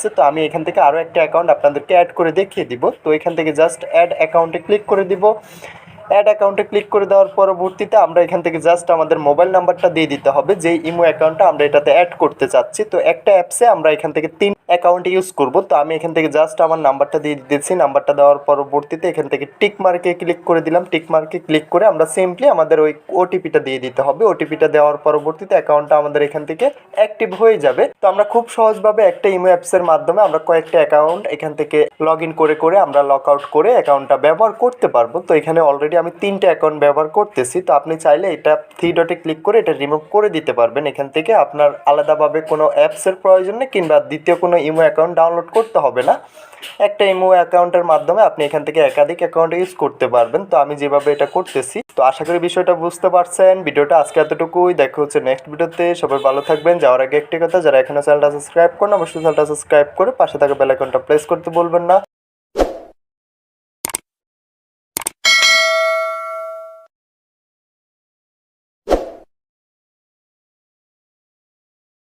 আসছে। তো আমি এখান থেকে আরও একটা অ্যাকাউন্ট আপনাদেরকে অ্যাড করে দেখিয়ে দিব। তো এখান থেকে জাস্ট অ্যাড অ্যাকাউন্টে ক্লিক করে দিব। অ্যাড অ্যাকাউন্টে ক্লিক করে দেওয়ার পরবর্তীতে আমরা এখান থেকে জাস্ট আমাদের মোবাইল নাম্বারটা দিয়ে দিতে হবে, যেই ইমো অ্যাকাউন্টটা আমরা এটাতে অ্যাড করতে চাচ্ছি। তো একটা অ্যাপসে আমরা এখান থেকে 3 অ্যাকাউন্ট ইউজ করব। তো আমি এখান থেকে জাস্ট আমার নাম্বারটা দিয়ে দিতেছি। নাম্বারটা দেওয়ার পরবর্তীতে এখান থেকে টিক মার্কে ক্লিক করে দিলাম। টিক মার্কে ক্লিক করে আমরা সিম্পলি আমাদের ওই ওটিপিটা দিয়ে দিতে হবে। ওটিপিটা দেওয়ার পরবর্তীতে অ্যাকাউন্টটা আমাদের এখান থেকে অ্যাক্টিভ হয়ে যাবে। তো আমরা খুব সহজভাবে একটা ইমো অ্যাপসের মাধ্যমে আমরা কয়েকটা অ্যাকাউন্ট এখান থেকে লগ ইন করে করে আমরা লক আউট করে অ্যাকাউন্টটা ব্যবহার করতে পারবো। তো এখানে অলরেডি আমি 3টে অ্যাকাউন্ট ব্যবহার করতেছি। তো আপনি চাইলে এটা 3 ডটে ক্লিক করে এটা রিমুভ করে দিতে পারবেন। এখান থেকে আপনার আলাদাভাবে কোনো অ্যাপসের প্রয়োজন নেই, কিংবা দ্বিতীয় কোনো ইমো অ্যাকাউন্ট ডাউনলোড করতে হবে না। একটা ইমো অ্যাকাউন্টের মাধ্যমে আপনি এখান থেকে একাধিক অ্যাকাউন্ট ইউজ করতে পারবেন। তো আমি যেভাবে এটা করতেছি, তো আশা করি বিষয়টা বুঝতে পারছেন। ভিডিওটা আজকে এতটুকুই, দেখা হচ্ছে নেক্সট ভিডিওতে। সবাই ভালো থাকবেন। যাওয়ার আগে একটি কথা, যারা এখনো চ্যানেলটা সাবস্ক্রাইব করেন অবশ্যই চ্যানেলটা সাবস্ক্রাইব করে পাশে থাকা বেল আইকনটা প্রেস করতে বলবেন না।